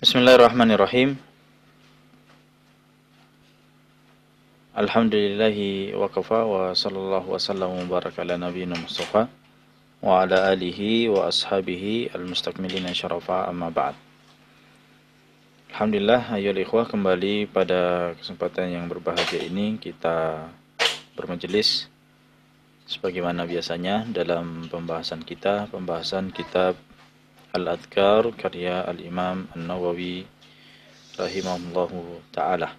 Bismillahirrahmanirrahim. Alhamdulillahi wa kafa wa sallallahu wa sallam wa baraka ala nabiyina Mustafa wa ala alihi wa ashabihi al-mustakmilina syarafa amma ba'd. Alhamdulillah, ayyuhal ikhwah, kembali pada kesempatan yang berbahagia ini kita bermajelis sebagaimana biasanya dalam pembahasan kitab Al-Adhkar karya Al-Imam An-Nawawi rahimahullahu ta'ala.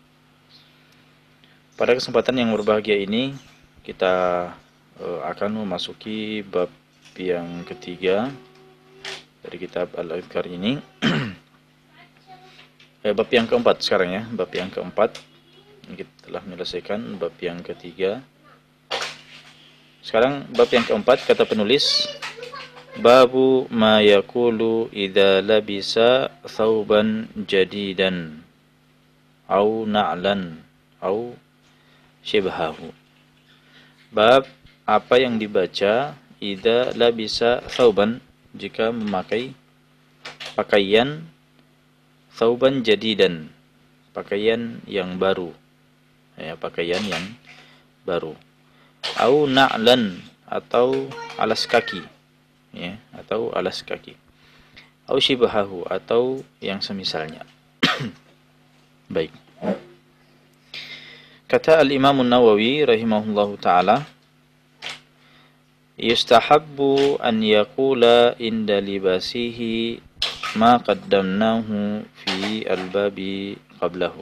Pada kesempatan yang berbahagia ini kita akan memasuki bab yang ketiga dari kitab Al-Adhkar ini. Bab yang keempat sekarang ya, bab yang keempat. Kita telah menyelesaikan bab yang ketiga. Sekarang bab yang keempat, kata penulis, Babu ma yakulu idza labisa thawban jadidan au na'lan au syibhahu. Bab apa yang dibaca idza labisa thawban, jika memakai pakaian, thawban jadidan, pakaian yang baru, ya, pakaian yang baru, au na'lan, atau alas kaki, ya, atau alas kaki, au syibhahu, atau yang semisalnya. Baik. Kata Al-Imam An-Nawawi rahimahullahu ta'ala, yustahabbu an yaqula inda libasihi ma qaddamnahu fi al-babi qablahu.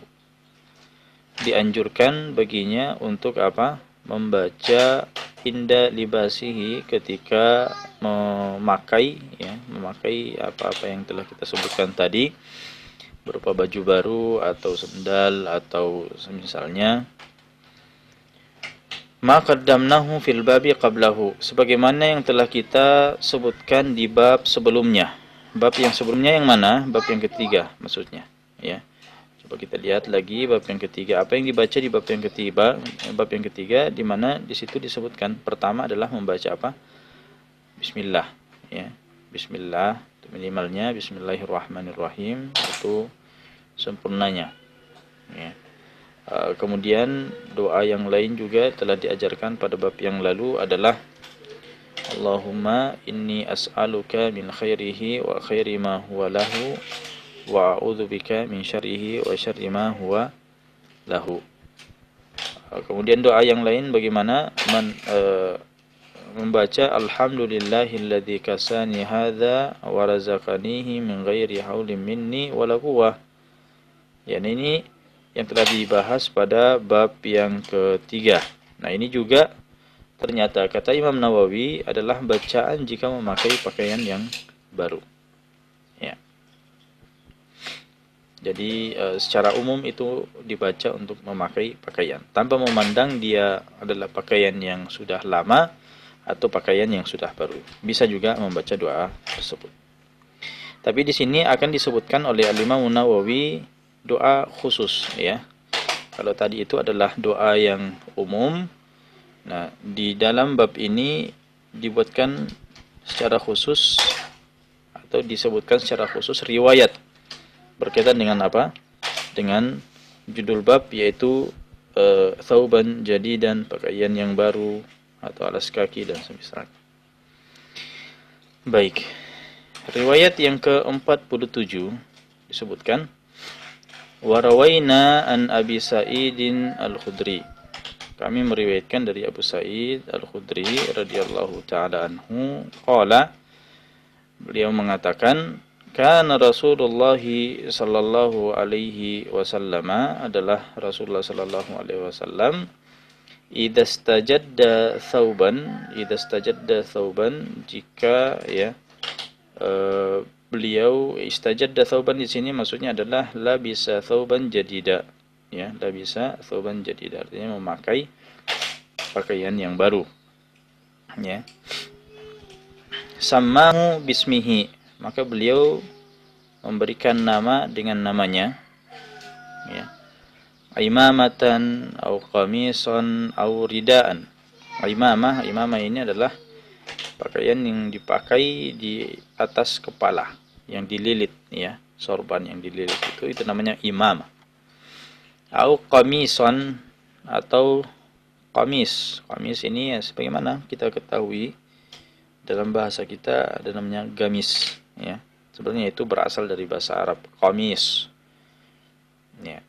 Dianjurkan baginya untuk apa? Membaca inda libasihi, ketika memakai, ya, memakai apa-apa yang telah kita sebutkan tadi, berupa baju baru atau sendal atau semisalnya. Ma qaddamnahu fil babi qablahu, sebagaimana yang telah kita sebutkan di bab sebelumnya. Bab yang sebelumnya yang mana? Bab yang ketiga maksudnya, ya. Coba kita lihat lagi bab yang ketiga. Apa yang dibaca di bab yang ketiga? Bab yang ketiga di mana di situ disebutkan pertama adalah membaca apa? Bismillah, ya. Bismillah, minimalnya Bismillahirrahmanirrahim, itu sempurnanya, ya. Kemudian doa yang lain juga telah diajarkan pada bab yang lalu adalah Allahumma inni as'aluka min khairihi wa khairi ma huwa lahu wa a'udzubika min syarrihi wa syarri ma huwa lahu. Kemudian doa yang lain bagaimana membaca alhamdulillahilladzi kasani hadza wa razaqanihi min ghairi haulin minni wala quwwah. Ya, ini yang telah dibahas pada bab yang ketiga. Nah, ini juga ternyata kata Imam Nawawi adalah bacaan jika memakai pakaian yang baru, ya. Jadi secara umum itu dibaca untuk memakai pakaian tanpa memandang dia adalah pakaian yang sudah lama atau pakaian yang sudah baru. Bisa juga membaca doa tersebut. Tapi di sini akan disebutkan oleh Al-Imam Nawawi doa khusus, ya. Kalau tadi itu adalah doa yang umum. Nah, di dalam bab ini dibuatkan secara khusus atau disebutkan secara khusus riwayat berkaitan dengan apa? Dengan judul bab, yaitu thawban jadidan, pakaian yang baru atau alas kaki dan semisal. Baik. Riwayat yang ke-47 disebutkan, wa rawaina an Abi Sa'idin Al-Khudri. Kami meriwayatkan dari Abu Sa'id Al-Khudri radhiyallahu taala anhu, qala, beliau mengatakan, kana Rasulullah sallallahu alaihi wasallam, adalah Rasulullah sallallahu alaihi wasallam, idza stajadda thawban, jika, ya, beliau istajadda thawban di sini maksudnya adalah labisa thawban jadida, ya, labisa thawban jadida, artinya memakai pakaian yang baru, ya. Sammahu bismihi, maka beliau memberikan nama dengan namanya, ya. Imamatan au qamisan au ridaan. Imamah ini adalah pakaian yang dipakai di atas kepala, yang dililit, ya, sorban yang dililit itu namanya imamah. Au qamison, atau qamis. Qamis ini ya sebagaimana kita ketahui dalam bahasa kita ada namanya gamis, ya. Sebenarnya itu berasal dari bahasa Arab, qamis. Ya.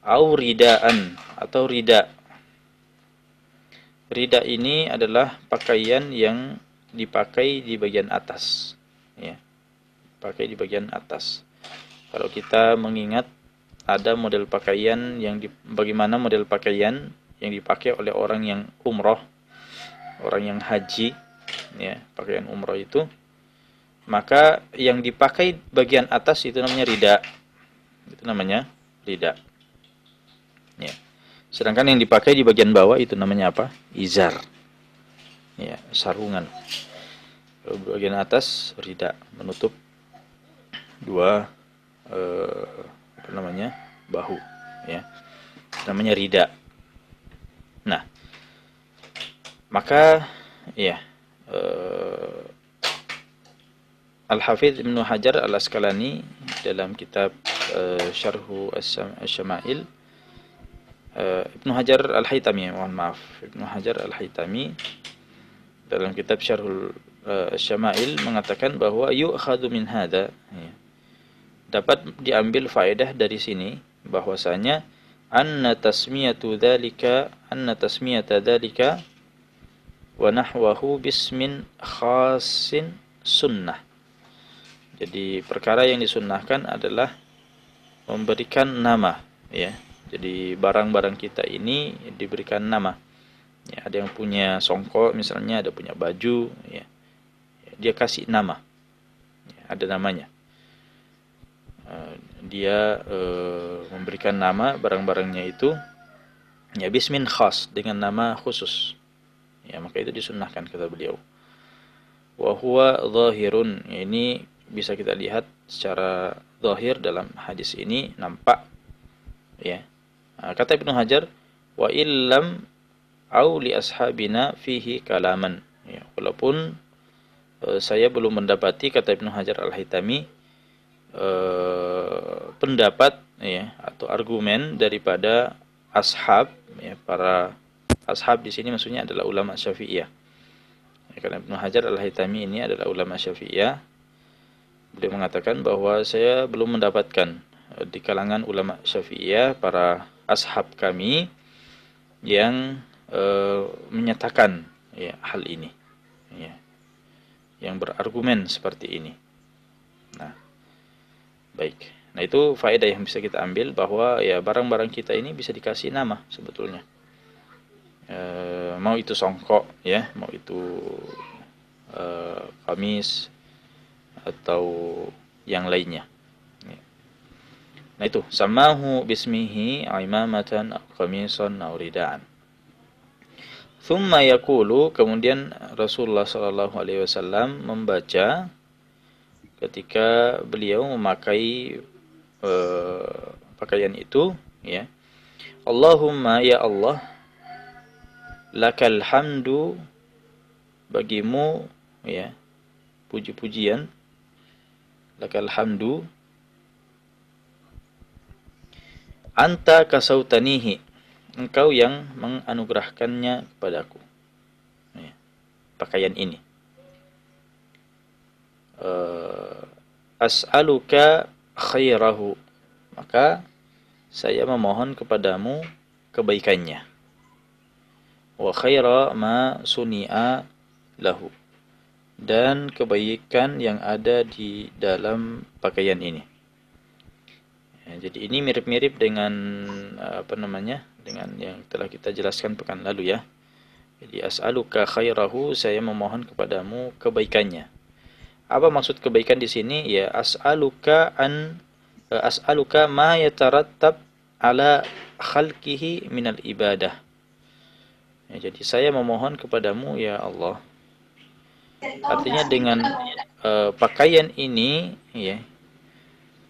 Au ridaan, atau rida. Rida ini adalah pakaian yang dipakai di bagian atas, ya. Pakai di bagian atas. Kalau kita mengingat ada model pakaian bagaimana model pakaian yang dipakai oleh orang yang umroh, orang yang haji, ya, pakaian umroh itu, maka yang dipakai bagian atas itu namanya rida. Itu namanya rida. Ya. Sedangkan yang dipakai di bagian bawah itu namanya apa? Izar. Ya, sarungan. Bagian atas rida, menutup dua bahu, ya. Namanya rida. Nah, maka ya Al-Hafidz Ibnu Hajar Al-Asqalani dalam kitab Syarhu Asy-Syama'il, Ibnu Hajar Al-Haytami, mohon maaf, Ibnu Hajar Al-Haytami dalam kitab Syarhul Syama'il mengatakan bahwa yu'khadhu min hadza, ya, dapat diambil faedah dari sini bahwasanya anna tasmiyata dzalika wa nahwahu bismin khasin sunnah. Jadi perkara yang disunnahkan adalah memberikan nama, ya. Jadi barang-barang kita ini diberikan nama. Ya, ada yang punya songkok misalnya, ada punya baju, ya. Dia kasih nama. Ya, ada namanya. Dia memberikan nama barang-barangnya itu, ya, bismin khas, dengan nama khusus. Ya, maka itu disunnahkan, kata beliau. Wa huwa zahirun. Ya, ini bisa kita lihat secara zahir dalam hadis ini, nampak, ya. Kata Ibnu Hajar, wa illam au li ashabina fihi kalaman. Ya, walaupun saya belum mendapati, kata Ibnu Hajar Al-Haytami, pendapat, ya, atau argumen daripada ashab, ya, para ashab di sini maksudnya adalah ulama Syafi'iyah. Ya, karena Ibnu Hajar Al-Haytami ini adalah ulama Syafi'iyah. Beliau mengatakan bahwa saya belum mendapatkan di kalangan ulama Syafi'iyah, para ashab kami, yang menyatakan, ya, hal ini, ya, yang berargumen seperti ini. Nah, baik. Nah, itu faedah yang bisa kita ambil bahwa, ya, barang-barang kita ini bisa dikasih nama sebetulnya. Mau itu songkok, ya, mau itu kamis atau yang lainnya. Nah, itu samahu bismihi imamatan aw qamisan aw ridaan. Thumma yaqulu, kemudian Rasulullah sallallahu alaihi wasallam membaca ketika beliau memakai pakaian itu, ya. Allahumma, ya Allah, lakal hamdu, bagimu, ya, puji-pujian, lakal hamdu, anta kasautanihi, engkau yang menganugerahkannya kepadaku, ya, pakaian ini. As'aluka khairahu, maka saya memohon kepadamu kebaikannya. Wa khaira ma suni'a lahu, dan kebaikan yang ada di dalam pakaian ini. Ya, jadi ini mirip-mirip dengan dengan yang telah kita jelaskan pekan lalu, ya. Jadi as'aluka khairahu, saya memohon kepadamu kebaikannya. Apa maksud kebaikan di sini? Ya, as'aluka ma yatarattab ala khalqihi minal ibadah. Ya, jadi saya memohon kepadamu, ya Allah. Artinya dengan pakaian ini, ya,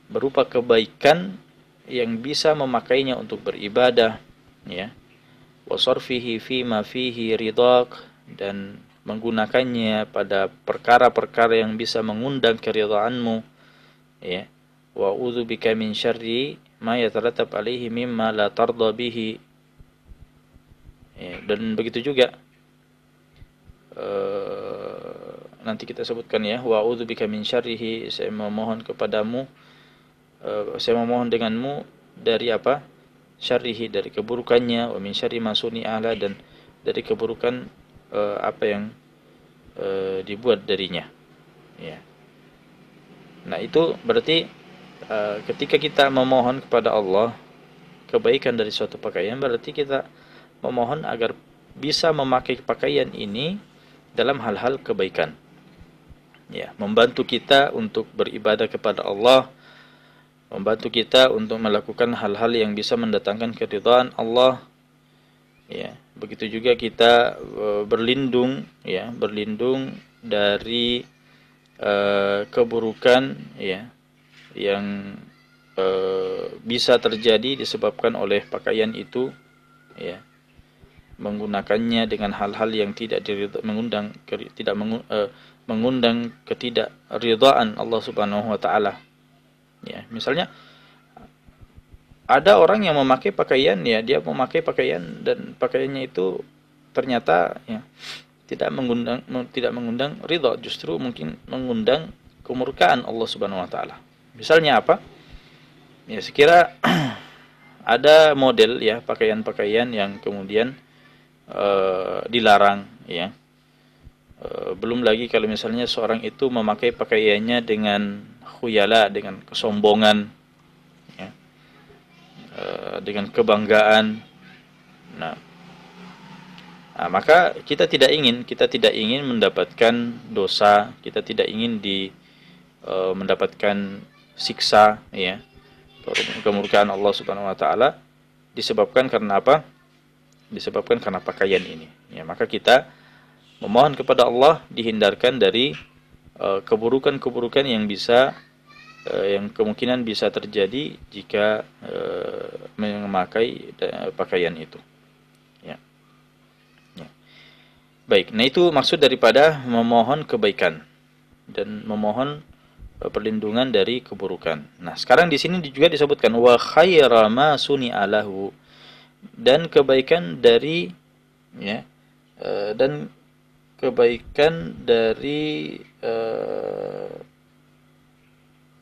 berupa kebaikan yang bisa memakainya untuk beribadah, ya. Wa sarfihi fi ma fihi ridhaq, dan menggunakannya pada perkara-perkara yang bisa mengundang keridhaanmu. ya. Wa a'udzubika min syarri ma yatarattab alaihi mimma la tarda bihi. Ya, dan begitu juga nanti kita sebutkan ya, wa a'udzubika min syarrihi, saya memohon kepadamu, saya memohon denganmu dari apa? Syarrihi, dari keburukannya, wa min syarri ma suni'ala, dan dari keburukan apa yang dibuat darinya. Ya. Nah, itu berarti ketika kita memohon kepada Allah kebaikan dari suatu pakaian, berarti kita memohon agar bisa memakai pakaian ini dalam hal-hal kebaikan. Ya, membantu kita untuk beribadah kepada Allah, membantu kita untuk melakukan hal-hal yang bisa mendatangkan keridhaan Allah. Ya, begitu juga kita berlindung, ya, berlindung dari keburukan, ya, yang bisa terjadi disebabkan oleh pakaian itu, ya, menggunakannya dengan hal-hal yang tidak mengundang ketidakridhaan Allah Subhanahu wa taala. Ya, misalnya ada orang yang memakai pakaian, ya, dia memakai pakaian dan pakaiannya itu ternyata, ya, tidak mengundang ridha, justru mungkin mengundang kemurkaan Allah Subhanahu wa taala. Misalnya apa? Ya, sekira ada model, ya, pakaian-pakaian yang kemudian dilarang, ya. Belum lagi kalau misalnya seorang itu memakai pakaiannya dengan khuyala, dengan kesombongan, ya, dengan kebanggaan. Nah, maka kita tidak ingin mendapatkan dosa, kita tidak ingin mendapatkan siksa, ya, kemurkaan Allah Subhanahu wa taala disebabkan karena apa? Disebabkan karena pakaian ini. Ya, maka kita memohon kepada Allah dihindarkan dari keburukan-keburukan yang yang kemungkinan bisa terjadi jika memakai pakaian itu. Ya. Ya. Baik, nah itu maksud daripada memohon kebaikan dan memohon perlindungan dari keburukan. Nah, sekarang di sini juga disebutkan wa khaira ma suni'alahu, dan kebaikan dari, ya, dan kebaikan dari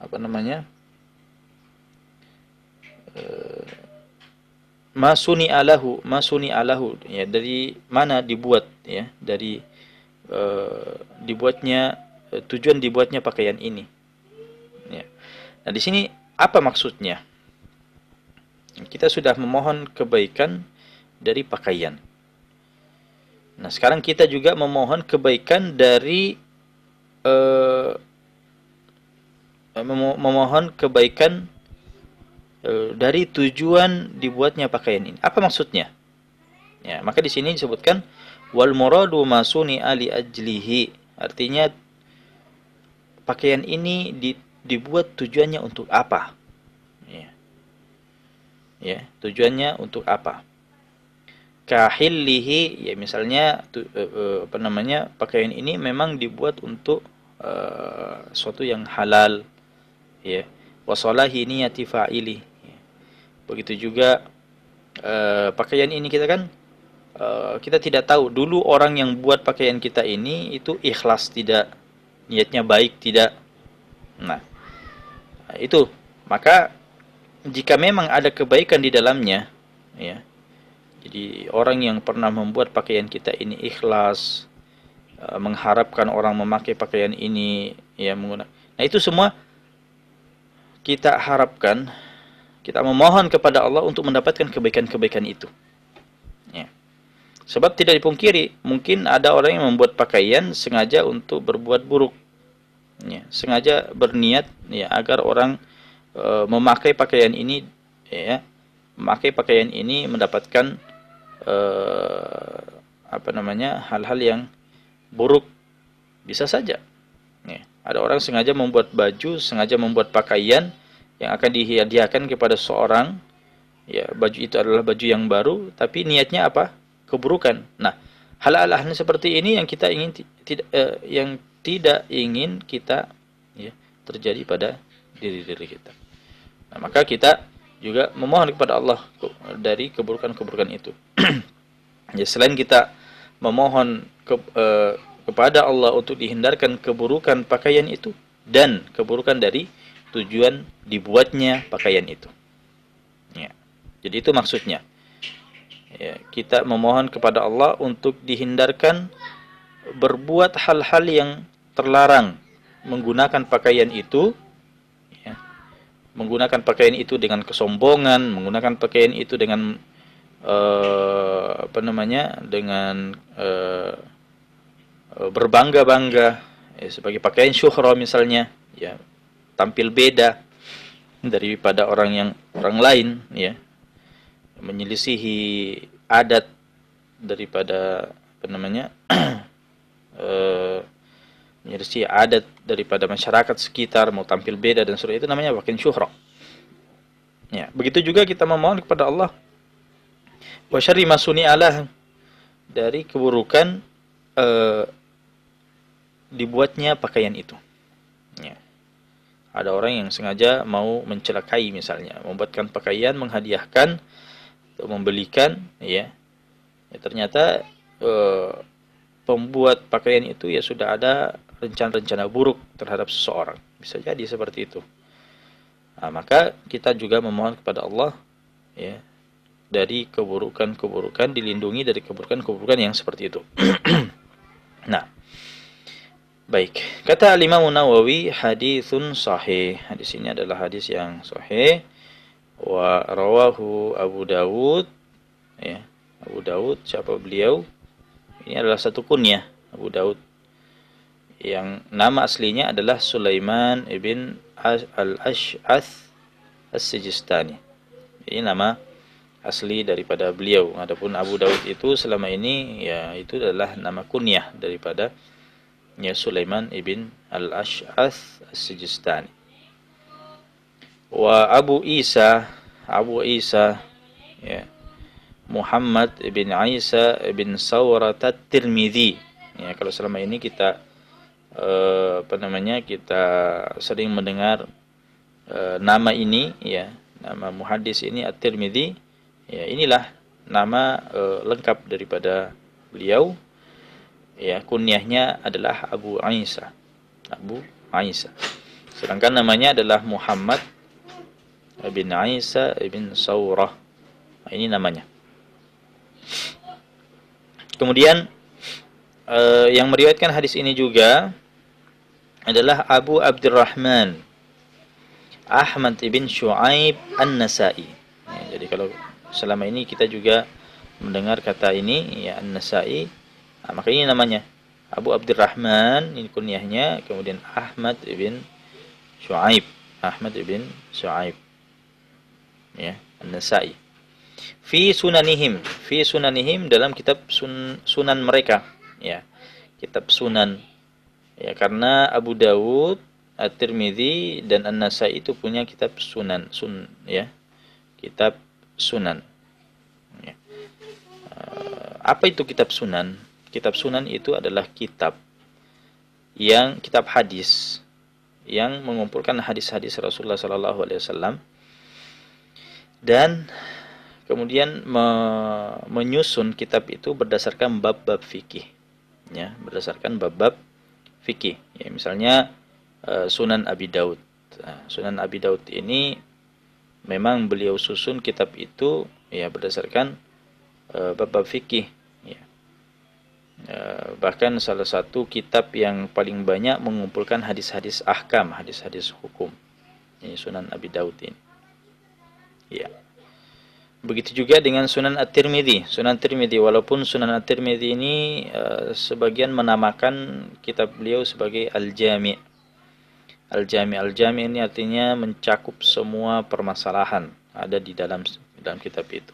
apa namanya, masuni alahu, ya, dari mana dibuat, ya, dari dibuatnya, tujuan dibuatnya pakaian ini, ya. Nah, di sini apa maksudnya? Kita sudah memohon kebaikan dari pakaian. Nah, sekarang kita juga memohon kebaikan dari memohon kebaikan dari tujuan dibuatnya pakaian ini. Apa maksudnya? Ya, maka di sini disebutkan wal muradu masuni ali ajlihi. Artinya pakaian ini dibuat tujuannya untuk apa? Ya. Ya, tujuannya untuk apa? Kahillihi, ya, misalnya apa namanya, pakaian ini memang dibuat untuk suatu yang halal, ya, wasalahi niyati fa'ili, ya. Begitu juga pakaian ini kita tidak tahu dulu orang yang buat pakaian kita ini itu ikhlas tidak, niatnya baik tidak. Nah, itu, maka jika memang ada kebaikan di dalamnya, ya, jadi orang yang pernah membuat pakaian kita ini ikhlas, mengharapkan orang memakai pakaian ini, ya, menggunakan. Nah, itu semua kita harapkan, kita memohon kepada Allah untuk mendapatkan kebaikan-kebaikan itu. Ya. Sebab tidak dipungkiri, mungkin ada orang yang membuat pakaian sengaja untuk berbuat buruk, ya, sengaja berniat, ya, agar orang memakai pakaian ini, ya, memakai pakaian ini mendapatkan apa namanya, hal-hal yang buruk, bisa saja. Ya, ada orang sengaja membuat baju, sengaja membuat pakaian yang akan dihadiahkan kepada seorang, ya, baju itu adalah baju yang baru, tapi niatnya apa? Keburukan. Nah, hal-hal seperti ini yang kita ingin yang tidak ingin kita, ya, terjadi pada diri kita. Nah, maka kita juga memohon kepada Allah dari keburukan-keburukan itu. Ya, selain kita memohon kepada Allah untuk dihindarkan keburukan pakaian itu dan keburukan dari tujuan dibuatnya pakaian itu. Ya. Jadi itu maksudnya. Ya, kita memohon kepada Allah untuk dihindarkan berbuat hal-hal yang terlarang menggunakan pakaian itu, ya, menggunakan pakaian itu dengan kesombongan, menggunakan pakaian itu dengan dengan berbangga-bangga, ya, sebagai pakaian syuhra misalnya, ya, tampil beda daripada orang lain, ya, menyelisihi adat daripada menyelisih adat daripada masyarakat sekitar, mau tampil beda dan seterusnya, itu namanya pakaian syuhra. Ya, begitu juga kita memohon kepada Allah wa syarri ma suni'alah, dari keburukan dibuatnya pakaian itu. Ya. Ada orang yang sengaja mau mencelakai misalnya, membuatkan pakaian, menghadiahkan atau membelikan, ya. Ya, ternyata pembuat pakaian itu ya sudah ada rencana-rencana buruk terhadap seseorang. Bisa jadi seperti itu. Nah, maka kita juga memohon kepada Allah, ya, dari keburukan-keburukan, dilindungi dari keburukan-keburukan yang seperti itu. Nah, baik. Kata Al-Imam Nawawi, haditsun sahih. Hadis ini adalah hadis yang sahih. Wa rawahu Abu Dawud. Ya, Abu Dawud, siapa beliau? Ini adalah satu kunyah Abu Daud, yang nama aslinya adalah Sulaiman ibn al-Ash'ath as-Sijistani. Ini nama asli daripada beliau. Adapun Abu Daud itu selama ini, ya, itu adalah nama kunyah daripada, ya, Sulaiman ibn al-Ash'ath as-Sijistani. Wa Abu Isa, ya, Muhammad ibn Isa ibn Sawrat at-Tirmidzi. Ya, kalau selama ini kita kita sering mendengar nama ini, ya, nama muhaddis ini At-Tirmidzi, ya, inilah nama lengkap daripada beliau. Ya, kunyahnya adalah Abu Isa. Sedangkan namanya adalah Muhammad ibn Isa ibn Sawrah. Nah, ini namanya. Kemudian yang meriwayatkan hadis ini juga adalah Abu Abdurrahman Ahmad ibn Shu'aib An-Nasai. Ya, jadi kalau selama ini kita juga mendengar kata ini, ya, An-Nasai, nah, maka ini namanya Abu Abdurrahman, ini kunyahnya, kemudian Ahmad ibn Shu'aib, ya, An-Nasai. Fi sunanihim, dalam kitab sunan mereka, ya, kitab sunan, ya, karena Abu Dawud, At-Tirmidzi dan An-Nasai itu punya kitab ya, kitab sunan, ya. Apa itu kitab sunan? Kitab sunan itu adalah kitab hadis yang mengumpulkan hadis-hadis Rasulullah sallallahu alaihi wasallam dan kemudian menyusun kitab itu berdasarkan bab-bab fikih, ya, berdasarkan bab-bab fikih. Ya, misalnya Sunan Abi Daud. Nah, Sunan Abi Daud ini memang beliau susun kitab itu, ya, berdasarkan bab-bab fikih. Ya. Bahkan salah satu kitab yang paling banyak mengumpulkan hadis-hadis ahkam, hadis-hadis hukum. Ini Sunan Abi Daud ini. Ya. Begitu juga dengan Sunan At-Tirmidzi. Sunan Tirmidzi, walaupun Sunan At-Tirmidzi ini sebagian menamakan kitab beliau sebagai Al-Jami'. Al-Jami' ini artinya mencakup semua permasalahan ada di dalam kitab itu.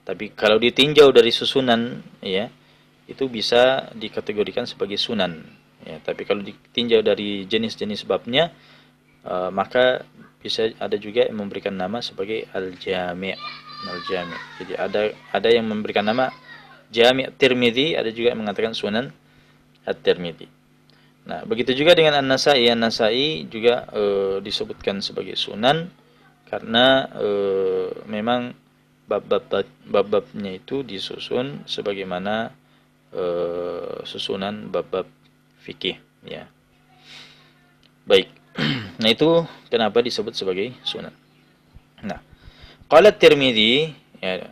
Tapi kalau ditinjau dari susunan, ya, itu bisa dikategorikan sebagai sunan. Ya, tapi kalau ditinjau dari jenis-jenis babnya, maka bisa ada juga yang memberikan nama sebagai Al-Jami'. Jadi ada yang memberikan nama Jami' Tirmidzi, ada juga yang mengatakan Sunan At-Tirmidzi. Nah, begitu juga dengan An-Nasai. An-Nasai juga disebutkan sebagai sunan karena memang bab-babnya itu disusun sebagaimana susunan bab-bab fikih, ya. Baik. Nah, itu kenapa disebut sebagai sunan. Nah, qala Tirmidzi, ya,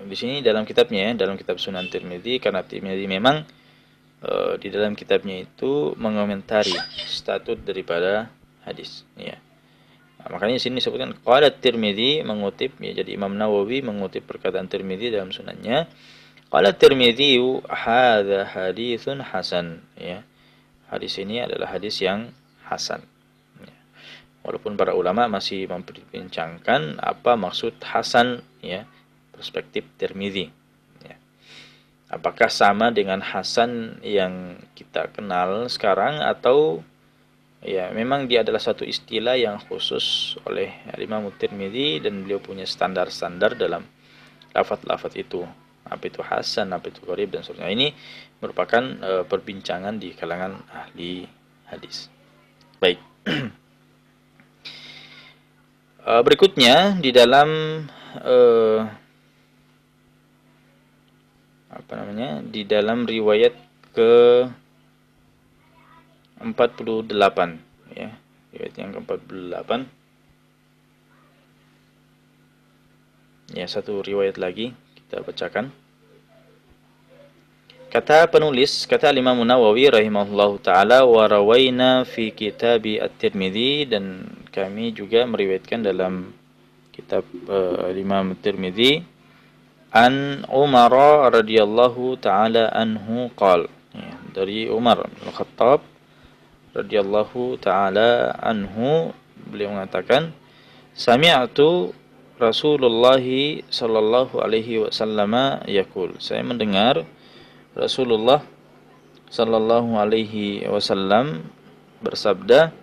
di sini dalam kitabnya, dalam kitab Sunan Tirmidzi, karena Tirmidzi memang di dalam kitabnya itu mengomentari statut daripada hadis, ya. Nah, makanya di sini disebutkan qala Tirmidzi, mengutip, ya, jadi Imam Nawawi mengutip perkataan Tirmidzi dalam sunannya. Qala Tirmidzi hadza haditsun hasan, ya. Hadis ini adalah hadis yang hasan. Ya. Walaupun para ulama masih memperbincangkan apa maksud hasan, ya, perspektif Tirmidzi. Ya. Apakah sama dengan hasan yang kita kenal sekarang atau ya memang dia adalah satu istilah yang khusus oleh Imam Tirmidzi dan beliau punya standar-standar dalam lafaz-lafaz itu. Apa itu hasan, apa itu gharib dan seterusnya. Ini merupakan perbincangan di kalangan ahli hadis. Baik. Berikutnya di dalam di dalam riwayat ke 48, ya. Riwayat yang ke-48. Ya, satu riwayat lagi kita bacakan. Kata penulis, kata Imam Nawawi rahimahullahu taala, wa rawaina fi kitabi At-Tirmidzi, dan kami juga meriwayatkan dalam kitab Imam Tirmidzi an Umar radhiyallahu taala anhu qal, ya, dari Umar bin Khattab radhiyallahu taala anhu, beliau mengatakan, sami'tu Rasulullah sallallahu alaihi wasallam yaqul, saya mendengar Rasulullah sallallahu alaihi wasallam bersabda,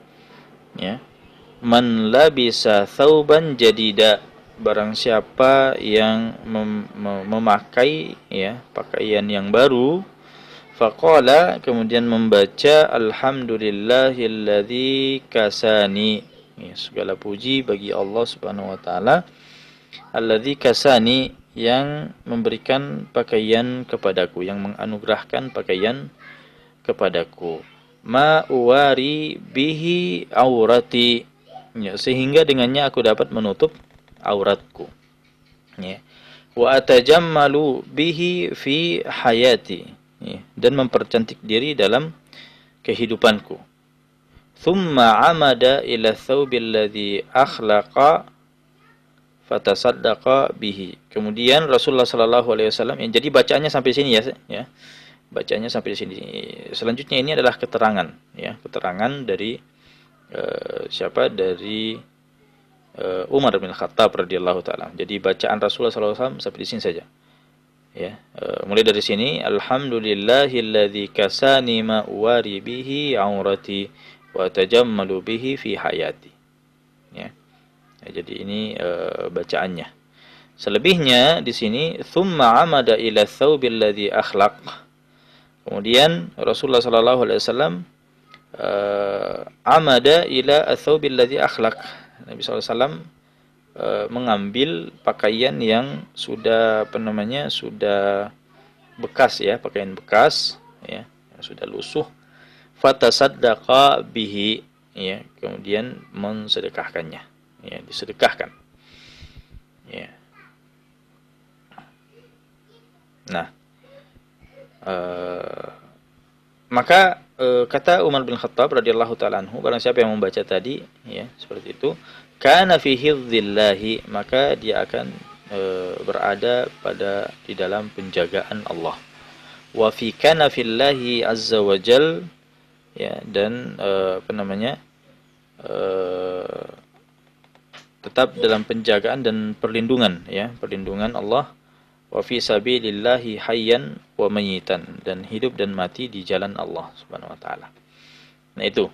ya, man labisa thauban jadida, barang siapa yang memakai, ya, pakaian yang baru, faqala, kemudian membaca alhamdulillahilladzi kasani, ya, segala puji bagi Allah Subhanahu wa taala, alladzi kasani, yang memberikan pakaian kepadaku, yang menganugerahkan pakaian kepadaku, ma uwari bihi aurati, ya, sehingga dengannya aku dapat menutup auratku, ya, wa atajammalu bihi fi hayati, ya, dan mempercantik diri dalam kehidupanku. Thumma amada ila thawbil ladzi akhlaqa fatasaddaqa bihi. Kemudian Rasulullah sallallahu alaihi wasallam, yang jadi bacaannya sampai sini, ya. Bacanya sampai di sini. Selanjutnya ini adalah keterangan, ya, keterangan dari siapa? Dari Umar bin Khattab radhiyallahu taala. Jadi bacaan Rasulullah sallallahu alaihi wasallam sampai di sini saja. Ya, mulai dari sini, alhamdulillahilladzi kasani ma uwari bihi aurati wa tajammalu bihi fi hayati. Ya. Ya, jadi ini bacaannya. Selebihnya di sini thumma amada ila thawbil ladzi akhlaq. Kemudian Rasulullah sallallahu alaihi wasallam amada ila thawbil ladzi akhlaq. Nabi sallallahu alaihi wasallam mengambil pakaian yang sudah sudah bekas, ya, pakaian bekas, ya, yang sudah lusuh, fatasaddaqa bihi, ya, kemudian mensedekahkannya. Ya, disedekahkan. Ya. Nah, maka kata Umar bin Khattab radhiyallahu taala anhu, barang siapa yang membaca tadi, ya, seperti itu, kana fi hifdzillahi, maka dia akan berada di dalam penjagaan Allah. Wa fi kana fillahi azza wa jal, ya, dan tetap dalam penjagaan dan perlindungan, ya, perlindungan Allah. Wa fi sabilillahi hayyan wa mayitan, dan hidup dan mati di jalan Allah Subhanahu wa taala. Nah, itu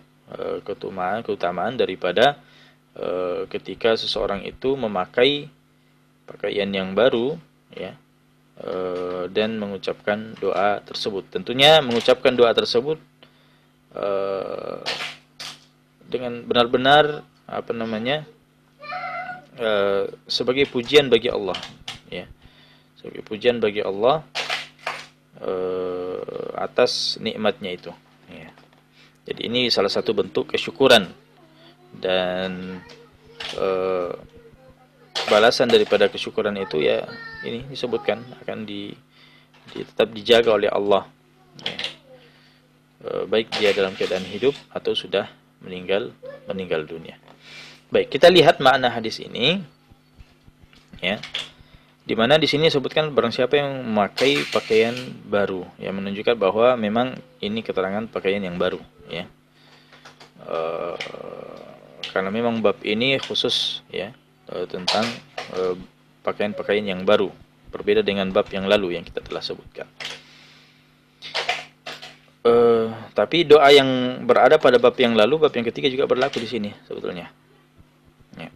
keutamaan daripada ketika seseorang itu memakai pakaian yang baru, ya, dan mengucapkan doa tersebut. Tentunya mengucapkan doa tersebut eh, dengan benar-benar apa namanya, sebagai pujian bagi Allah, ya, sebagai pujian bagi Allah atas nikmatnya itu, ya. Jadi ini salah satu bentuk kesyukuran dan balasan daripada kesyukuran itu, ya, ini disebutkan akan tetap dijaga oleh Allah, ya. Baik dia dalam keadaan hidup atau sudah meninggal dunia. Baik, kita lihat makna hadis ini, ya. Di mana di sini disebutkan barang siapa yang memakai pakaian baru, yang menunjukkan bahwa memang ini keterangan pakaian yang baru, ya. Karena memang bab ini khusus, ya, tentang pakaian-pakaian yang baru, berbeda dengan bab yang lalu yang kita telah sebutkan. Tapi doa yang berada pada bab yang lalu, bab yang ketiga juga berlaku di sini sebetulnya. Ya.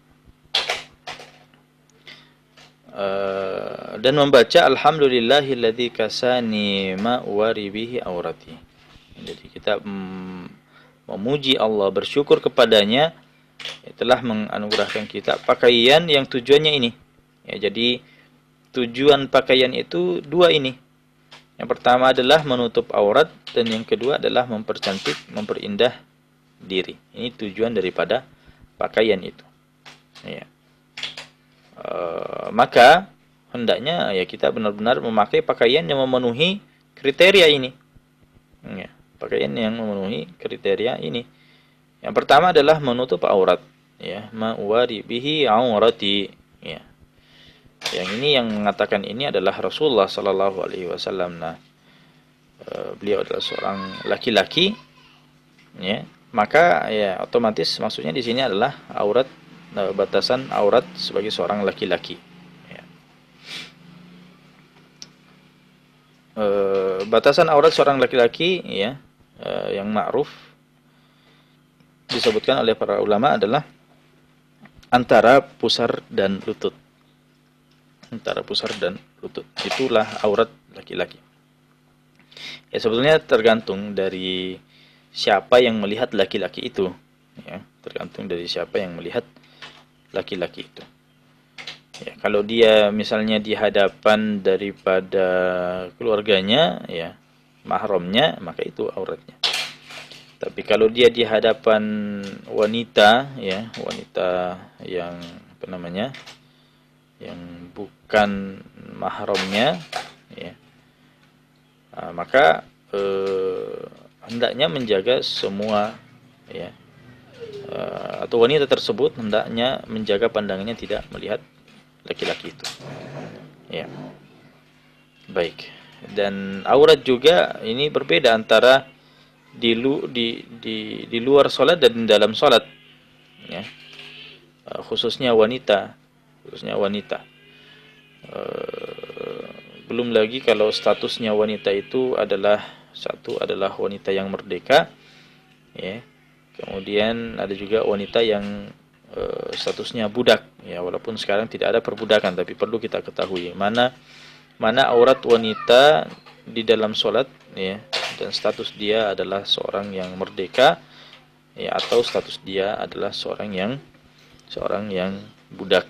Dan membaca alhamdulillahilladzi kasani ma wari bihi aurati. Jadi kita memuji Allah, bersyukur kepadanya, telah menganugerahkan kita pakaian yang tujuannya ini. Ya, jadi tujuan pakaian itu dua ini. Yang pertama adalah menutup aurat, dan yang kedua adalah mempercantik, memperindah diri. Ini tujuan daripada pakaian itu. Ya. Maka hendaknya, ya, kita benar-benar memakai pakaian yang memenuhi kriteria ini. Ya, pakaian yang memenuhi kriteria ini. Yang pertama adalah menutup aurat, ya, ma'wari bihi aurati, ya. Yang ini, yang mengatakan ini adalah Rasulullah sallallahu alaihi wasallam. Nah, beliau adalah seorang laki-laki, ya. Maka, ya, otomatis maksudnya di sini adalah aurat, batasan aurat sebagai seorang laki-laki, ya. Batasan aurat seorang laki-laki, ya, yang ma'ruf disebutkan oleh para ulama adalah antara pusar dan lutut. Antara pusar dan lutut, itulah aurat laki-laki. Ya, sebetulnya tergantung dari siapa yang melihat laki-laki itu, ya, tergantung dari siapa yang melihat laki-laki itu. Ya, kalau dia misalnya di hadapan daripada keluarganya, ya, mahramnya, maka itu auratnya. Tapi kalau dia di hadapan wanita, ya, wanita yang apa namanya, yang bukan mahramnya, ya, maka hendaknya menjaga semua, ya, atau wanita tersebut hendaknya menjaga pandangannya tidak melihat laki-laki itu, ya. Baik. Dan aurat juga ini berbeda antara di luar sholat dan di dalam sholat, ya. Khususnya wanita, belum lagi kalau statusnya wanita itu adalah, satu adalah wanita yang merdeka, ya. Kemudian ada juga wanita yang statusnya budak, ya, walaupun sekarang tidak ada perbudakan, tapi perlu kita ketahui mana aurat wanita di dalam sholat, ya, dan status dia adalah seorang yang merdeka, ya, atau status dia adalah seorang yang budak.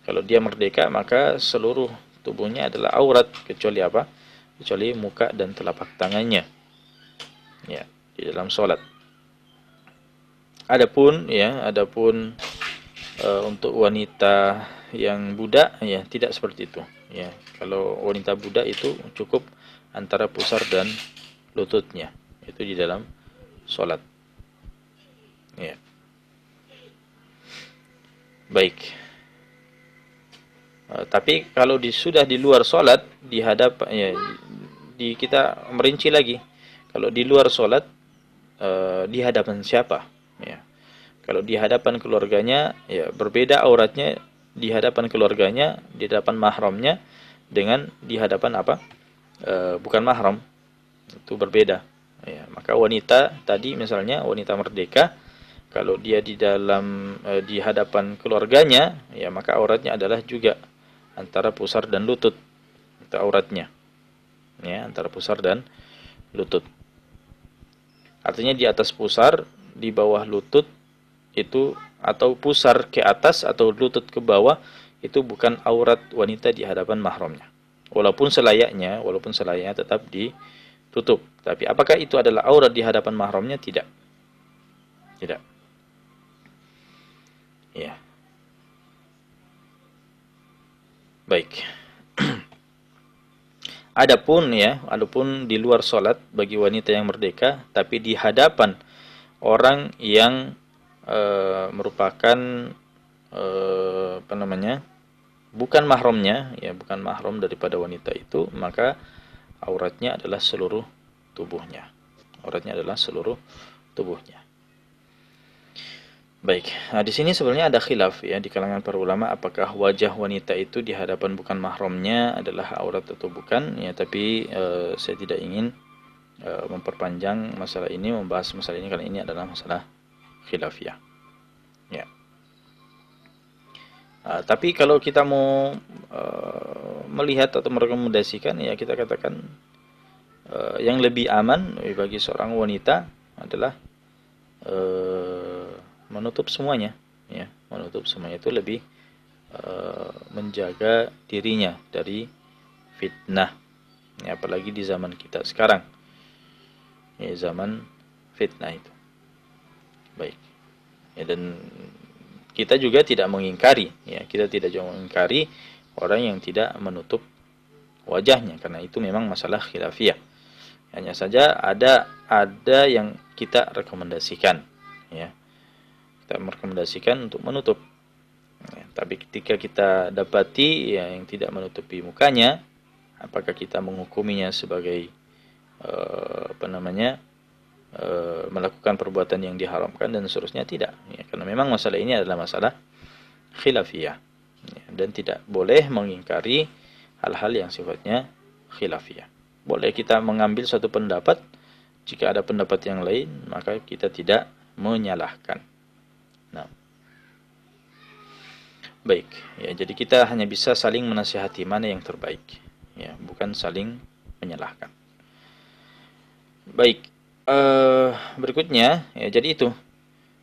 Kalau dia merdeka, maka seluruh tubuhnya adalah aurat, kecuali apa? Kecuali muka dan telapak tangannya, ya, di dalam sholat. Adapun untuk wanita yang budak, ya, tidak seperti itu, ya. Kalau wanita budak itu cukup antara pusar dan lututnya, itu di dalam sholat, ya. Baik. Tapi kalau sudah di luar sholat, ya, kita merinci lagi. Kalau di luar sholat, di hadapan siapa, ya. Kalau di hadapan keluarganya, ya, berbeda auratnya di hadapan keluarganya, di hadapan mahramnya, dengan di hadapan apa? Bukan mahram, itu berbeda, ya. Maka wanita tadi, misalnya wanita merdeka, kalau dia di hadapan keluarganya, ya, maka auratnya adalah juga antara pusar dan lutut, itu auratnya, ya, antara pusar dan lutut. Artinya di atas pusar, di bawah lutut itu, atau pusar ke atas atau lutut ke bawah, itu bukan aurat wanita di hadapan mahramnya. Walaupun selayaknya tetap ditutup. Tapi apakah itu adalah aurat di hadapan mahramnya? Tidak. Tidak. Ya. Baik. Adapun di luar sholat bagi wanita yang merdeka, tapi di hadapan orang yang merupakan bukan mahramnya, ya, bukan mahram daripada wanita itu, maka auratnya adalah seluruh tubuhnya. Auratnya adalah seluruh tubuhnya. Baik, nah, di sini sebenarnya ada khilaf ya di kalangan para ulama, apakah wajah wanita itu di hadapan bukan mahramnya adalah aurat atau bukan ya, tapi saya tidak ingin memperpanjang masalah ini, membahas masalah ini, karena ini adalah masalah khilafiyah. Ya. Tapi kalau kita mau melihat atau merekomendasikan, ya kita katakan yang lebih aman bagi seorang wanita adalah menutup semuanya, ya, menutup semuanya itu lebih menjaga dirinya dari fitnah, ya, apalagi di zaman kita sekarang, ya, zaman fitnah itu. Baik, ya, dan kita juga tidak mengingkari, ya, kita tidak juga mengingkari orang yang tidak menutup wajahnya, karena itu memang masalah khilafiyah. Hanya saja ada yang kita rekomendasikan, ya. Kita merekomendasikan untuk menutup. Ya, tapi ketika kita dapati ya yang tidak menutupi mukanya, apakah kita menghukuminya sebagai melakukan perbuatan yang diharamkan dan seterusnya? Tidak. Ya, karena memang masalah ini adalah masalah khilafiyah, ya, dan tidak boleh mengingkari hal-hal yang sifatnya khilafiyah. Boleh kita mengambil satu pendapat, jika ada pendapat yang lain maka kita tidak menyalahkan. Nah, baik, ya, jadi kita hanya bisa saling menasihati mana yang terbaik, ya, bukan saling menyalahkan. Baik, berikutnya, ya, jadi itu.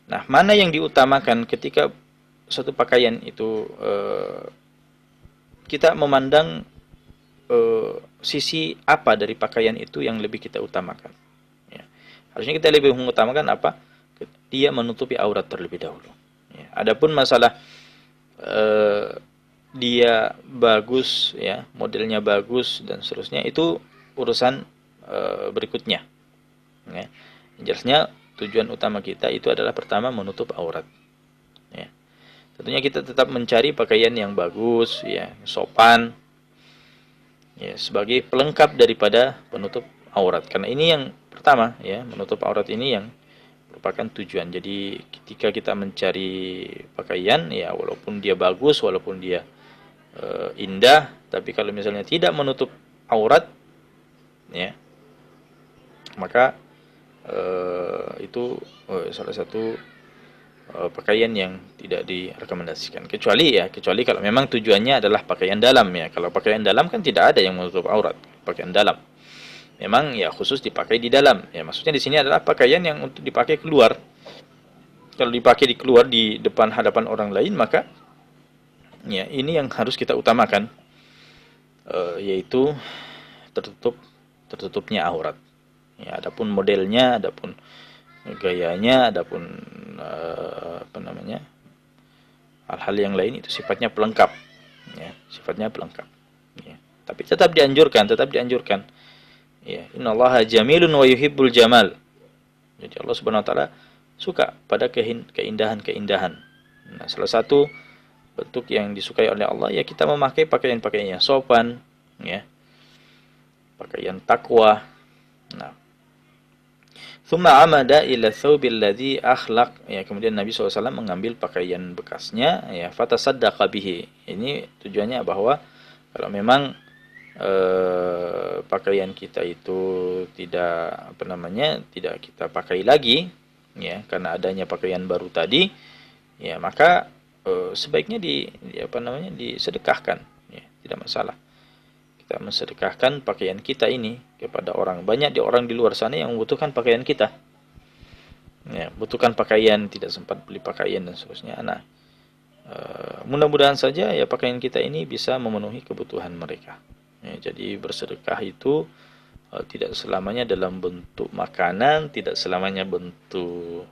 Nah, mana yang diutamakan ketika suatu pakaian itu kita memandang sisi apa dari pakaian itu yang lebih kita utamakan? Ya, harusnya kita lebih mengutamakan apa? Dia menutupi aurat terlebih dahulu. Ya, adapun masalah dia bagus, ya, modelnya bagus dan seterusnya, itu urusan berikutnya. Ya, jelasnya tujuan utama kita itu adalah pertama menutup aurat. Ya, tentunya kita tetap mencari pakaian yang bagus, ya, sopan, ya, sebagai pelengkap daripada penutup aurat. Karena ini yang pertama, ya, menutup aurat ini yang merupakan tujuan. Jadi ketika kita mencari pakaian, ya, walaupun dia bagus, walaupun dia indah, tapi kalau misalnya tidak menutup aurat, ya, maka itu salah satu pakaian yang tidak direkomendasikan. Kecuali kalau memang tujuannya adalah pakaian dalam, ya. Kalau pakaian dalam kan tidak ada yang menutup aurat, pakaian dalam. Memang ya khusus dipakai di dalam. Ya, maksudnya di sini adalah pakaian yang untuk dipakai keluar. Kalau dipakai di keluar di depan hadapan orang lain, maka ya ini yang harus kita utamakan, yaitu tertutupnya aurat. Ya, adapun modelnya, adapun gayanya, adapun hal-hal yang lain itu sifatnya pelengkap. Ya, sifatnya pelengkap. Ya. Tapi tetap dianjurkan. Ya, innallaha jamilun wa yuhibbul jamal. Jadi Allah Subhanahu wa taala suka pada keindahan-keindahan. Nah, salah satu bentuk yang disukai oleh Allah, ya, kita memakai pakaian-pakaian yang sopan, ya. Pakaian takwa. Nah, thumma amada ila thawbil ladzi akhlaq, ya, kemudian Nabi SAW mengambil pakaian bekasnya, ya, fatasaddaqa bihi. Ini tujuannya bahwa kalau memang pakaian kita itu tidak tidak kita pakai lagi, ya, karena adanya pakaian baru tadi, ya, maka sebaiknya disedekahkan, ya, tidak masalah. Kita mensedekahkan pakaian kita ini kepada orang. Banyak orang di luar sana yang membutuhkan pakaian kita, ya, butuhkan pakaian, tidak sempat beli pakaian dan seterusnya. Nah, mudah-mudahan saja ya pakaian kita ini bisa memenuhi kebutuhan mereka. Ya, jadi bersedekah itu tidak selamanya dalam bentuk makanan, tidak selamanya bentuk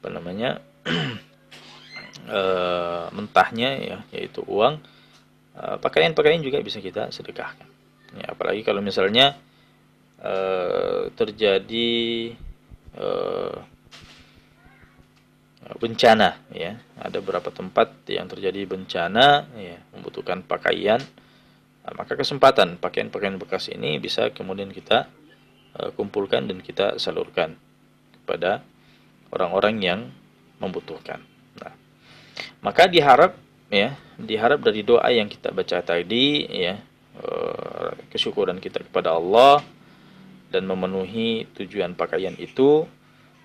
apa namanya mentahnya ya, yaitu uang. Pakaian-pakaian juga bisa kita sedekahkan. Ya, apalagi kalau misalnya terjadi eh, bencana ya, ada beberapa tempat yang terjadi bencana ya, membutuhkan pakaian. Nah, maka kesempatan pakaian-pakaian bekas ini bisa kemudian kita kumpulkan dan kita salurkan kepada orang-orang yang membutuhkan. Nah, maka diharap dari doa yang kita baca tadi ya, kesyukuran kita kepada Allah dan memenuhi tujuan pakaian itu,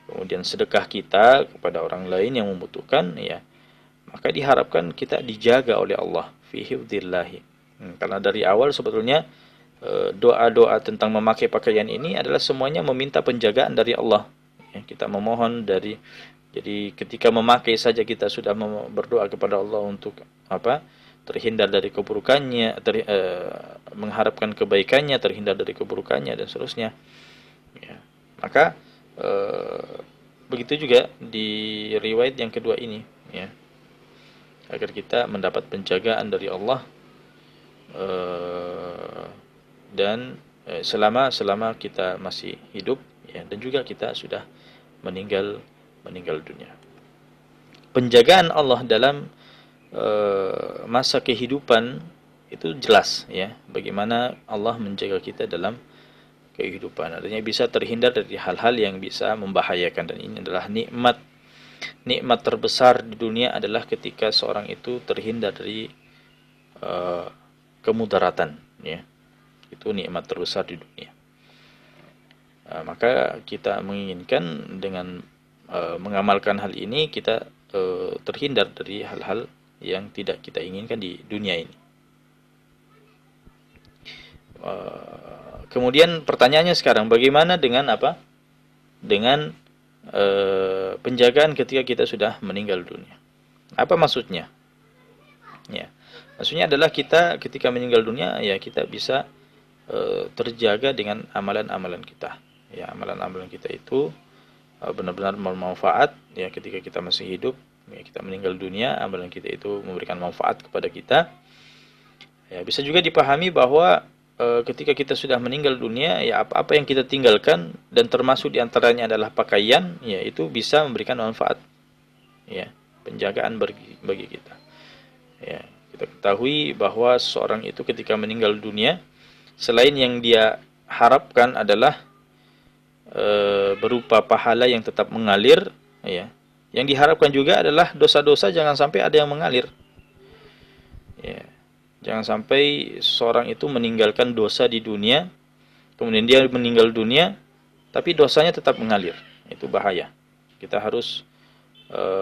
kemudian sedekah kita kepada orang lain yang membutuhkan ya, maka diharapkan kita dijaga oleh Allah fi hifdzillahi. Karena dari awal sebetulnya doa-doa tentang memakai pakaian ini adalah semuanya meminta penjagaan dari Allah. Ya, kita memohon jadi ketika memakai saja kita sudah berdoa kepada Allah untuk apa? Terhindar dari keburukannya, mengharapkan kebaikannya, terhindar dari keburukannya dan seterusnya. Ya. Maka begitu juga di riwayat yang kedua ini, ya, agar kita mendapat penjagaan dari Allah dan selama kita masih hidup ya, dan juga kita sudah meninggal dunia. Penjagaan Allah dalam masa kehidupan itu jelas ya, bagaimana Allah menjaga kita dalam kehidupan. Artinya bisa terhindar dari hal-hal yang bisa membahayakan, dan ini adalah nikmat terbesar di dunia adalah ketika seorang itu terhindar dari kemudaratan ya. Itu nikmat terbesar di dunia. Maka kita menginginkan dengan mengamalkan hal ini kita terhindar dari hal-hal yang tidak kita inginkan di dunia ini. Kemudian pertanyaannya sekarang, bagaimana dengan apa? Dengan penjagaan ketika kita sudah meninggal dunia. Apa maksudnya? Ya, maksudnya adalah kita ketika meninggal dunia ya kita bisa terjaga dengan amalan-amalan kita. Ya, amalan-amalan kita itu benar-benar bermanfaat ya ketika kita masih hidup. Ya, kita meninggal dunia, amalan kita itu memberikan manfaat kepada kita. Ya, bisa juga dipahami bahwa ketika kita sudah meninggal dunia, ya apa-apa yang kita tinggalkan dan termasuk diantaranya adalah pakaian, ya itu bisa memberikan manfaat, ya penjagaan bagi kita. Ya, kita ketahui bahwa seorang itu ketika meninggal dunia, selain yang dia harapkan adalah berupa pahala yang tetap mengalir, ya, yang diharapkan juga adalah dosa-dosa jangan sampai ada yang mengalir. Ya. Jangan sampai seorang itu meninggalkan dosa di dunia, kemudian dia meninggal dunia, tapi dosanya tetap mengalir. Itu bahaya. Kita harus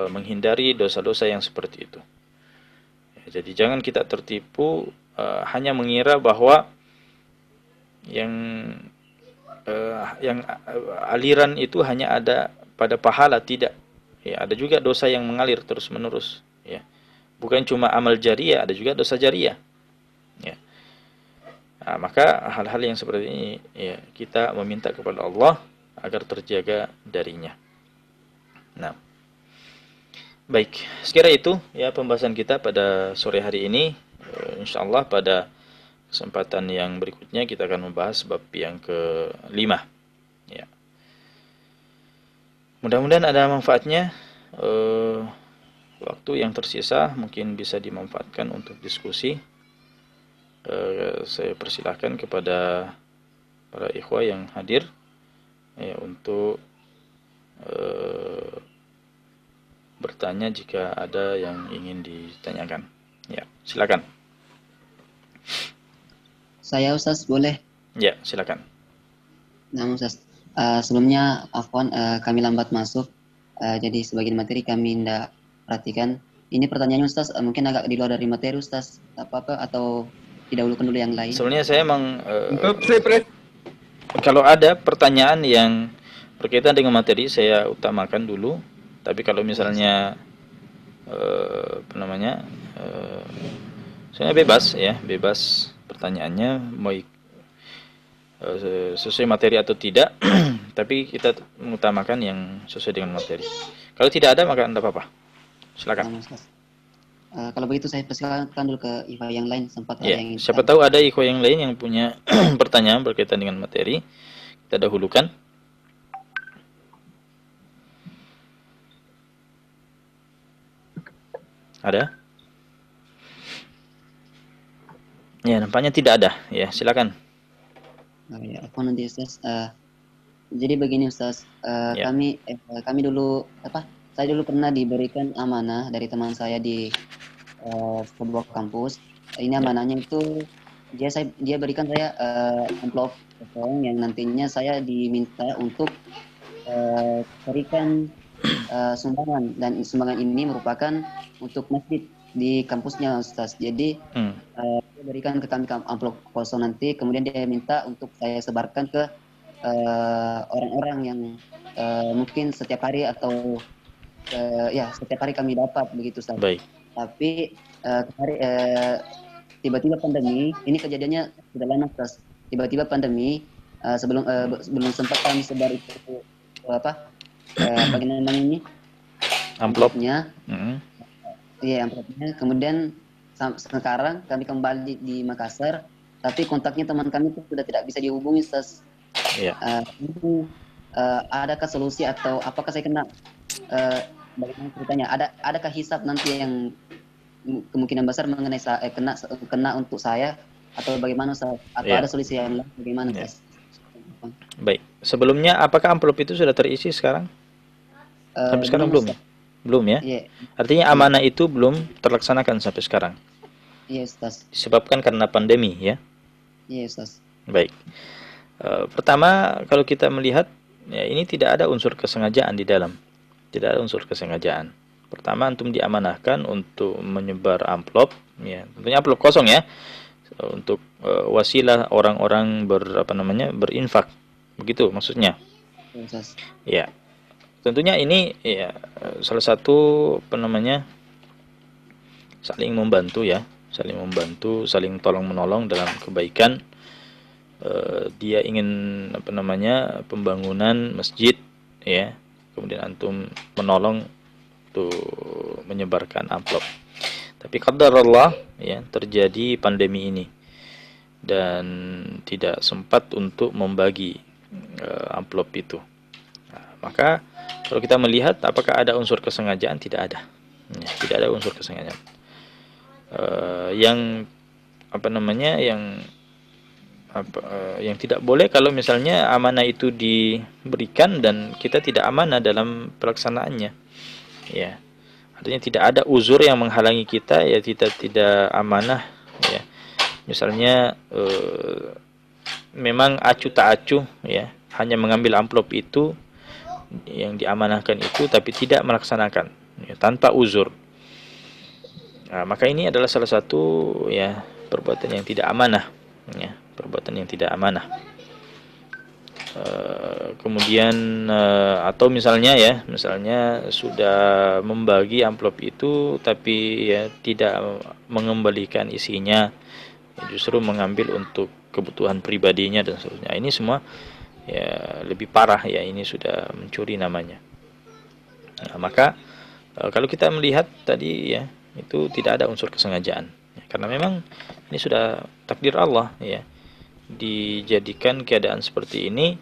menghindari dosa-dosa yang seperti itu. Ya, jadi jangan kita tertipu hanya mengira bahwa yang aliran itu hanya ada pada pahala, tidak. Ya, ada juga dosa yang mengalir terus-menerus. Ya. Bukan cuma amal jariah, ada juga dosa jariah. Ya. Nah, maka hal-hal yang seperti ini ya, kita meminta kepada Allah agar terjaga darinya. Nah, baik, sekira itu ya pembahasan kita pada sore hari ini. Insyaallah pada kesempatan yang berikutnya kita akan membahas bab yang ke-5. Ya. Mudah-mudahan ada manfaatnya. Waktu yang tersisa mungkin bisa dimanfaatkan untuk diskusi. Saya persilahkan kepada para ikhwah yang hadir ya, untuk bertanya jika ada yang ingin ditanyakan. Ya, silakan. Saya Ustaz, boleh? Ya, silakan. Nah, Ustaz, sebelumnya afwan kami lambat masuk, jadi sebagian materi kami tidak perhatikan. Ini pertanyaannya Ustaz, mungkin agak di luar dari materi Ustaz, apa-apa atau didahulukan dulu yang lain? Sebenarnya saya emang kalau ada pertanyaan yang berkaitan dengan materi saya utamakan dulu. Tapi kalau Ya Ustaz. misalnya apa namanya, saya bebas ya, bebas pertanyaannya mau sesuai materi atau tidak. Tapi kita mengutamakan yang sesuai dengan materi. Kalau tidak ada maka tidak apa-apa, silakan. Namun Ustaz. Kalau begitu saya persilakan dulu ke IFA yang lain, sempat ada Ya, yang ingin siapa bertanya. tahu ada iko yang lain yang punya pertanyaan berkaitan dengan materi. Kita dahulukan. Ada? Ya, nampaknya tidak ada. Ya, silakan. Ya, apa nanti Ustaz? Jadi begini Ustaz, Ya. kami dulu saya dulu pernah diberikan amanah dari teman saya di sebuah kampus. Ini Ya. amanahnya itu dia berikan saya amplop kosong yang nantinya saya diminta untuk berikan sumbangan, dan sumbangan ini merupakan untuk masjid di kampusnya Ustaz. Jadi Hmm. dia berikan ke kami amplop kosong nanti, kemudian dia minta untuk saya sebarkan ke orang-orang yang mungkin setiap hari atau ya setiap hari kami dapat begitu Ustaz. Baik. Tapi tiba-tiba pandemi, ini kejadiannya sudah lama Ustaz. Tiba-tiba pandemi, sebelum sempat kami sebar itu apa namanya ini Amplop. amplopnya, Hmm. iya amplopnya. Kemudian sekarang kami kembali di Makassar, tapi kontaknya teman kami itu sudah tidak bisa dihubungi Ustaz. Ya. Ini adakah solusi atau apakah saya kena bagaimana ceritanya? Adakah hisap nanti yang kemungkinan besar mengenai kena untuk saya, atau bagaimana Ustaz? Atau Ya. ada solusi yang lain bagaimana Ya. Ustaz? Baik. Sebelumnya apakah amplop itu sudah terisi sekarang? Sampai sekarang Belum belum? Ustaz. Belum ya? Iya, Artinya iya, amanah itu belum terlaksanakan sampai sekarang. iya Ustaz. Disebabkan karena pandemi ya. Iya Ustaz. Baik. Pertama, kalau kita melihat ya ini tidak ada unsur kesengajaan di dalam. Tidak ada unsur kesengajaan. Pertama, antum diamanahkan untuk menyebar amplop, ya, tentunya amplop kosong ya, untuk wasilah orang-orang berinfak, begitu maksudnya. Iya Ustaz. Ya, tentunya ini ya salah satu saling membantu ya, saling membantu, saling tolong menolong dalam kebaikan. Dia ingin pembangunan masjid ya, kemudian antum menolong untuk menyebarkan amplop. Tapi qadarullah ya, terjadi pandemi ini dan tidak sempat untuk membagi amplop itu. Nah, maka kalau kita melihat apakah ada unsur kesengajaan, tidak ada. Ya, tidak ada unsur kesengajaan. Yang yang tidak boleh kalau misalnya amanah itu diberikan dan kita tidak amanah dalam pelaksanaannya. Ya. Artinya tidak ada uzur yang menghalangi kita ya, kita tidak amanah ya. Misalnya memang acuh tak acuh ya, hanya mengambil amplop itu yang diamanahkan itu tapi tidak melaksanakan ya, tanpa uzur. Nah, maka ini adalah salah satu ya perbuatan yang tidak amanah ya, perbuatan yang tidak amanah. Kemudian atau misalnya sudah membagi amplop itu tapi ya tidak mengembalikan isinya, justru mengambil untuk kebutuhan pribadinya dan seterusnya. Ini semua ya lebih parah ya, ini sudah mencuri namanya. Nah, maka kalau kita melihat tadi ya, itu tidak ada unsur kesengajaan ya, karena memang ini sudah takdir Allah ya, dijadikan keadaan seperti ini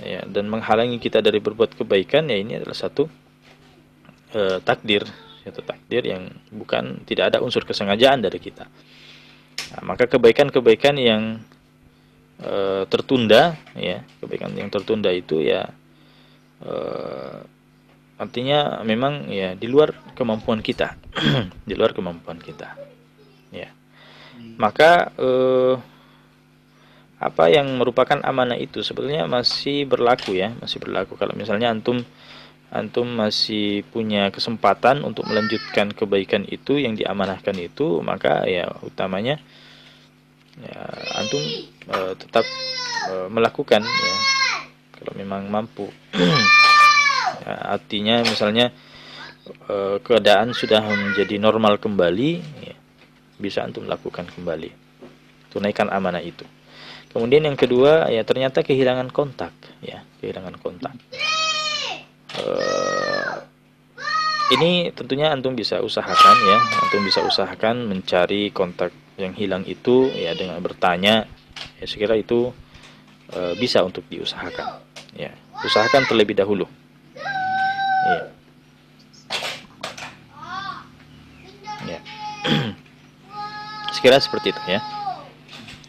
ya, dan menghalangi kita dari berbuat kebaikan ya, ini adalah satu takdir, satu takdir yang tidak ada unsur kesengajaan dari kita. Nah, maka kebaikan-kebaikan yang tertunda ya, kebaikan yang tertunda itu ya artinya memang ya di luar kemampuan kita. Di luar kemampuan kita ya. Maka apa yang merupakan amanah itu sebetulnya masih berlaku ya, masih berlaku. Kalau misalnya antum masih punya kesempatan untuk melanjutkan kebaikan itu yang diamanahkan itu, maka ya utamanya ya antum tetap melakukan ya. kalau memang mampu. Ya, artinya misalnya keadaan sudah menjadi normal kembali, ya, bisa antum lakukan kembali, tunaikan amanah itu. Kemudian yang kedua, ya ternyata kehilangan kontak, ya kehilangan kontak. Ini tentunya antum bisa usahakan, ya antum bisa usahakan mencari kontak yang hilang itu, ya dengan bertanya, ya sekira itu bisa untuk diusahakan, ya usahakan terlebih dahulu, ya, ya. Sekira seperti itu, ya.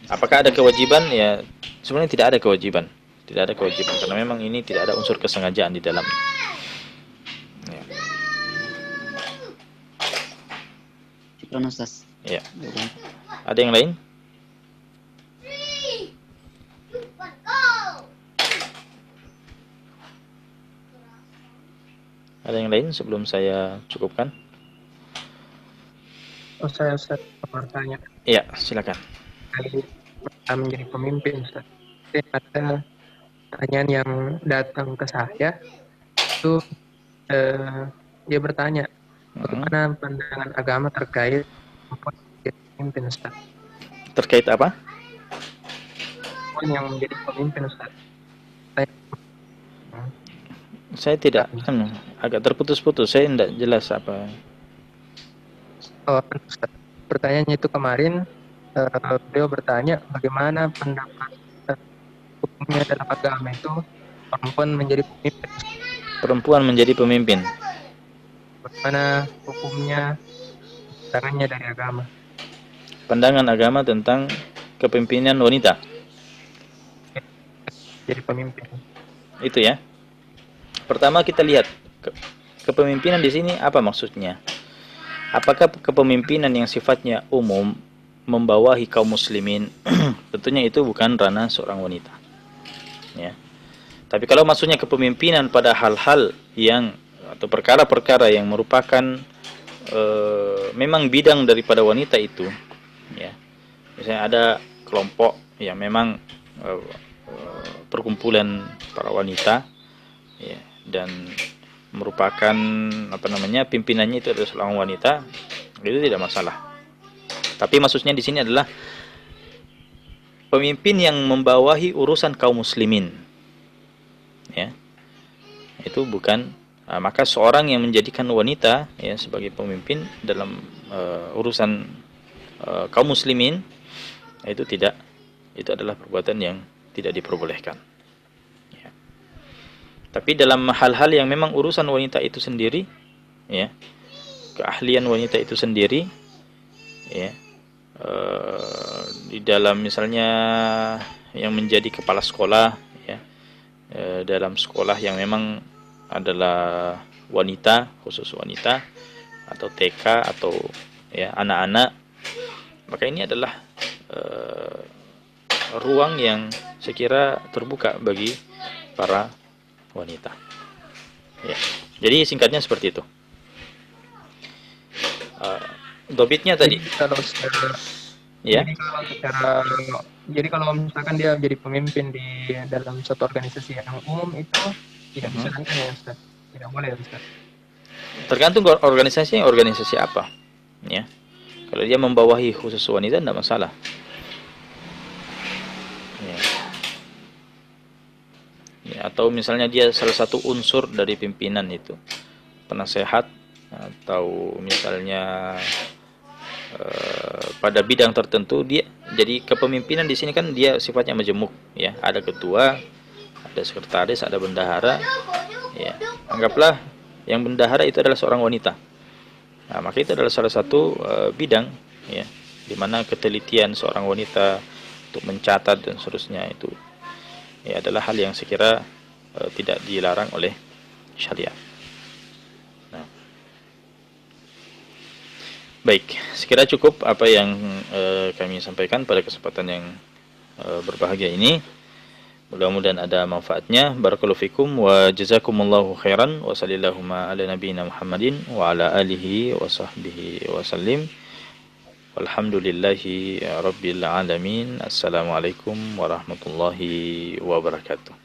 Apakah ada kewajiban? Ya sebenarnya tidak ada kewajiban, tidak ada kewajiban karena memang ini tidak ada unsur kesengajaan di dalam, ya. Syukran Ustaz. Ya. Jawaban. Ada yang lain? Ada yang lain sebelum saya cukupkan? Oh, saya Ustaz bertanya. Iya, silakan. Saya menjadi pemimpin Ustaz. Ada pertanyaan yang datang ke saya itu dia bertanya bagaimana pandangan agama terkait menjadi pemimpin Ustaz. Terkait apa? Yang menjadi pemimpin Ustaz. Saya tidak, agak terputus-putus. Saya tidak jelas apa. Oh, Ustaz. Pertanyaannya itu kemarin beliau bertanya bagaimana pendapat hukumnya dalam agama itu perempuan menjadi pemimpin. Perempuan menjadi pemimpin. Bagaimana hukumnya pandangannya dari agama? Pandangan agama tentang kepemimpinan wanita. Jadi pemimpin. Itu ya. Pertama kita lihat kepemimpinan di sini apa maksudnya? Apakah kepemimpinan yang sifatnya umum membawahi kaum muslimin? Tentunya itu bukan ranah seorang wanita. Ya. Tapi kalau maksudnya kepemimpinan pada hal-hal yang atau perkara-perkara yang merupakan memang bidang daripada wanita itu, ya. Misalnya ada kelompok yang memang perkumpulan para wanita, ya, dan merupakan pimpinannya itu adalah seorang wanita, itu tidak masalah. Tapi maksudnya di sini adalah pemimpin yang membawahi urusan kaum muslimin, ya, itu bukan maka seorang yang menjadikan wanita, ya, sebagai pemimpin dalam urusan kaum muslimin, itu adalah perbuatan yang tidak diperbolehkan. Tapi dalam hal-hal yang memang urusan wanita itu sendiri, ya, keahlian wanita itu sendiri, ya, di dalam misalnya yang menjadi kepala sekolah, ya, dalam sekolah yang memang adalah wanita, khusus wanita, atau TK atau ya anak-anak, maka ini adalah ruang yang sekira terbuka bagi para wanita. Ya. Jadi singkatnya seperti itu. Dobitnya tadi. Jadi kalau misalkan dia jadi pemimpin di dalam suatu organisasi yang umum itu tidak disarankan ya Ustaz. Tidak boleh ya Ustaz. Tergantung organisasi apa. Ya. Kalau dia membawahi khusus wanita tidak masalah. Ya, atau misalnya dia salah satu unsur dari pimpinan itu, penasehat, atau misalnya pada bidang tertentu dia jadi kepemimpinan di sini kan dia sifatnya majemuk, ya, ada ketua, ada sekretaris, ada bendahara, ya. Anggaplah yang bendahara itu adalah seorang wanita. Nah, maka itu adalah salah satu bidang, ya, di mana ketelitian seorang wanita untuk mencatat dan seterusnya itu, ya, adalah hal yang sekira tidak dilarang oleh syariat. Nah. Baik, sekira cukup apa yang kami sampaikan pada kesempatan yang berbahagia ini. Mudah-mudahan ada manfaatnya. Barakallahu fikum wa jazakumullahu khairan wa sallallahu ala nabiyyina Muhammadin wa ala alihi wa sahbihi wa sallim. Walhamdulillahi rabbil alamin. Assalamualaikum warahmatullahi wabarakatuh.